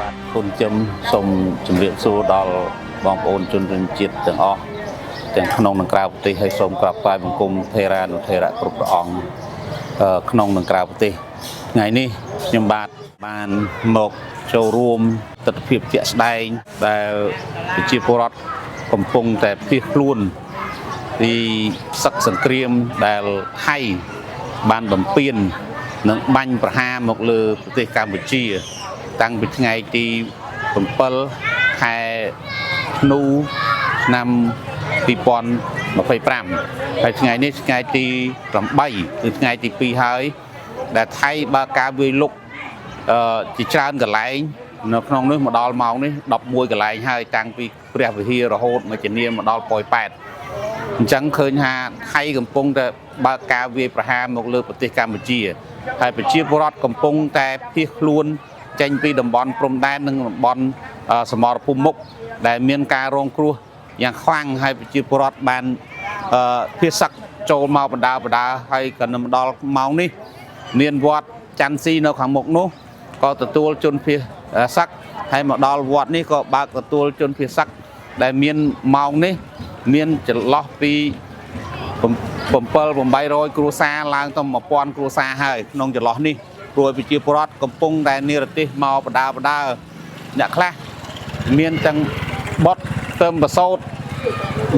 បាទគុណជំសូមជម្រាបសួរដល់បងប្អូនជនជាតិទាំងអស់ទាំងក្នុងនិងក្រៅប្រទេសហើយសូមក្រាបថ្វាយបង្គំថេរានុថេរៈគ្រប់ព្រះអង្គក្នុងនិងក្រៅប្រទេសថ្ងៃនេះខ្ញុំបានមកចូលរួមទស្សនវិជ្ជាស្ដែងដែលប្រជាពលរដ្ឋកំពុងតែភៀសខ្លួនពីសឹកសង្គ្រាមដែលថៃបានបំពេញនិងបាញ់ប្រហារមកលើប្រទេសកម្ពុជាតាំងពីថ្ងៃទី7ខែធ្នូឆ្នាំ2025ហើយថ្ងៃនេះថ្ងៃទី8គឺថ្ងៃទី2ហើយដែលថៃបើកការវាយលុកជាច្រើនកន្លែងនៅក្នុងនេះមកដល់ម៉ោងនេះ11កន្លែងហើយតាំងពីព្រះវិហាររហូតមកជំនាញមកដល់ប៉ោយប៉ែតអញ្ចឹងឃើញថាថៃកំពុងតែបើកការវាយប្រហារមកលើប្រទេសកម្ពុជាហើយប្រជាពលរដ្ឋកំពុងតែភៀសខ្លួនចេញពីតំបន់ព្រំដែននិងតំបន់សមរភូមិមុខដែលមានការរងគ្រោះយ៉ាងខ្លាំងហើយប្រជាពលរដ្ឋបានភៀសសឹកចូលមកបណ្ដាហើយក៏នៅដល់ម៉ោងនេះមានវត្តច័ន្ទស៊ីនៅខាងមុខនោះក៏ទទួលជនភៀសសឹកហើយមកដល់វត្តនេះក៏បើកទទួលជនភៀសសឹកដែលមានម៉ោងនេះមានចន្លោះពី700-800គ្រួសារឡើងទៅ1000គ្រួសារហើយក្នុងចន្លោះនេះព្រោះប្រជាពលរដ្ឋកំពុងតែនិរទេសមកបណ្ដាអ្នកខ្លះមានទាំងបុតទៅបសោត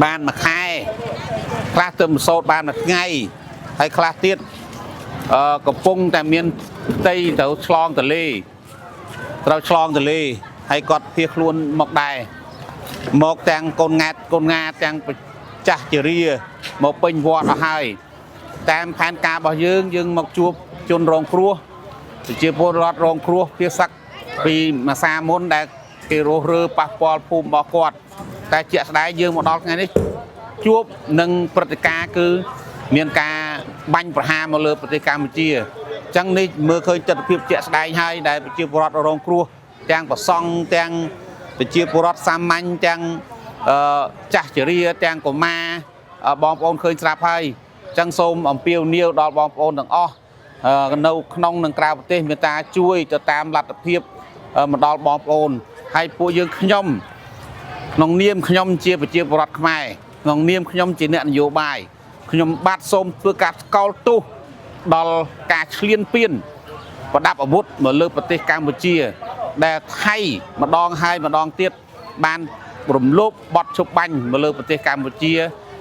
បានមួយខែខ្លះទៅបសោតបានមួយថ្ងៃហើយខ្លះទៀតកំពុងតែមានផ្ទៃត្រូវឆ្លងទន្លេហើយគាត់ភៀសខ្លួនមកដែរមកទាំងកូនងាទាំងចាស់ជរាមកពេញវត្តអស់ហើយតាមផែនការរបស់យើងមកជួបជនរងគ្រោះប្រជាពលរដ្ឋរងគ្រោះភៀសសឹកពីមួយសាមុនដែលគេរស់រើប៉ះពាល់ភូមិរបស់គាត់តែជាក់ស្ដែងយើងមកដល់ថ្ងៃនេះជួបនឹងព្រឹត្តិការណ៍គឺមានការបាញ់ប្រហារមកលើប្រទេសកម្ពុជាអញ្ចឹងនេះមើលឃើញទស្សនវិជ្ជាជាក់ស្ដែងហើយដែលប្រជាពលរដ្ឋរងគ្រោះទាំងប្រសង់ទាំងប្រជាពលរដ្ឋសាមញ្ញទាំងចាស់ជរាទាំងកុមារបងប្អូនឃើញស្រាប់ហើយអញ្ចឹងសូមអំពាវនាវដល់បងប្អូនទាំងអស់នៅក្នុងនិងក្រៅប្រទេសមេត្តាជួយទៅតាមលទ្ធភាពមកដល់បងប្អូនហើយពួកយើងខ្ញុំក្នុងនាមខ្ញុំជាប្រជាពលរដ្ឋខ្មែរក្នុងនាមខ្ញុំជាអ្នកនយោបាយខ្ញុំបាទសូមធ្វើការស្កោលទោសដល់ការឈ្លានពានប្រដាប់អាវុធមកលើប្រទេសកម្ពុជាដែលថៃម្ដងហើយម្ដងទៀតបានរំលោភបទឈប់បាញ់មកលើប្រទេសកម្ពុជា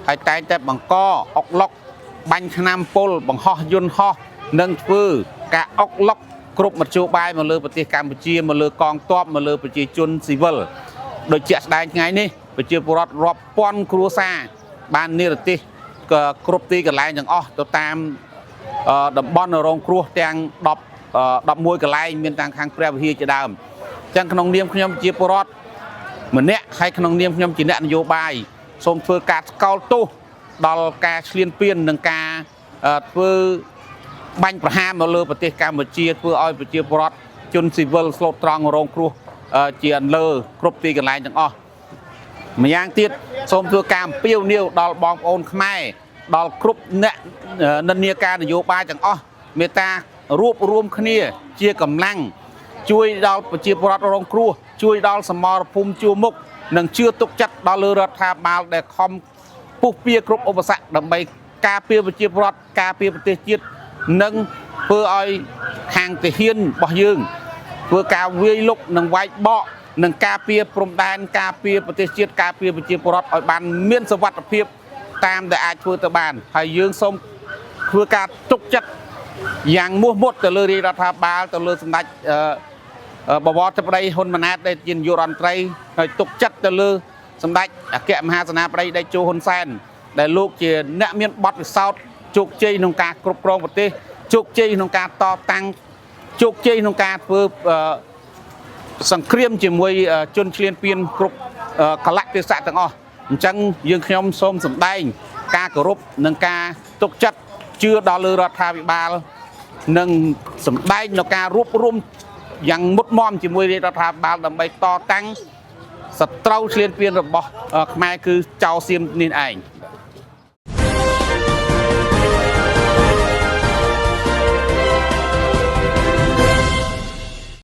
ហើយតែងតែបង្កអុកឡុកបាញ់ឆ្នាំពុលបង្ហោះយន្តហោះនិងធ្វើការអុកឡុកគ្រប់មធ្យោបាយមកលើប្រទេសកម្ពុជាមកលើកងទ័ពមកលើប្រជាជនស៊ីវិលដូចជាក់ស្ដែងថ្ងៃនេះប្រជាពលរដ្ឋរាប់ពាន់គ្រួសារបាននិរទេសគ្រប់ទីកន្លែងទាំងអស់ទៅតាមតំបន់រងគ្រោះទាំង11កន្លែងមានទាំងខាងព្រះវិហារជាដើមអញ្ចឹងក្នុងនាមខ្ញុំជាពលរដ្ឋម្នាក់ហើយក្នុងនាមខ្ញុំជាអ្នកនយោបាយសូមធ្វើការស្កោលទោសដល់ការឈ្លានពាននិងការធ្វើបាញ់ប្រហារមកលើប្រទេសកម្ពុជាធ្វើឲ្យប្រជាពលរដ្ឋជនស៊ីវិលស្លូតត្រង់រងគ្រោះជាអន្លើគ្រប់ទីកន្លែងទាំងអស់ម្យ៉ាងទៀតសូមធ្វើការអំពាវនាវដល់បងប្អូនខ្មែរដល់គ្រប់អ្នកនិន្នាការនយោបាយទាំងអស់មេត្តារួបរวมគ្នាជាកម្លាំងជួយដល់ប្រជាពលរដ្ឋរងគ្រោះជួយដល់សមរភូមិជួរមុខនិងជឿទុកចិត្តដល់លើរដ្ឋាភិបាលដែលខំពុះពៀគ្រប់ឧបសគ្គដើម្បីការពារប្រជាពលរដ្ឋការពារប្រទេសជាតិនិងធ្វើឲ្យខាងទាហានរបស់យើងធ្វើការវាយលុកនិងវាយបកនិងការពារព្រំដែនការពារប្រទេសជាតិការពារប្រជាពលរដ្ឋឲ្យបានមានសុវត្ថិភាពតាមដែលអាចធ្វើទៅបានហើយយើងសូមធ្វើការទុកចិត្តយ៉ាងមោះមុតទៅលើរាជរដ្ឋាភិបាលទៅលើសម្ដេចបវរធិបតីហ៊ុនម៉ាណែតដែលជានាយករដ្ឋមន្ត្រីហើយទុកចិត្តទៅលើសម្ដេចអគ្គមហាសេនាបតីតេជោហ៊ុនសែនដែលលោកជាអ្នកមានបទពិសោធន៍ជោគជ័យក្នុងការគ្រប់គ្រងប្រទេសជោគជ័យក្នុងការតតាំងជោគជ័យក្នុងការធ្វើសង្គ្រាមជាមួយជនឈ្លានពានគ្រប់កលៈទេសៈទាំងអស់អញ្ចឹងយើងខ្ញុំសូមសម្ដែងការគោរពនិងការទុកចិត្តជឿដល់លើរដ្ឋាភិបាលនិងសម្ដែងនៅការរួបរวมយ៉ាងមុតមមជាមួយរាជរដ្ឋាភិបាលដើម្បីតតាំងសត្រូវឈ្លានពានរបស់ខ្មែរគឺចៅសៀមនេះឯង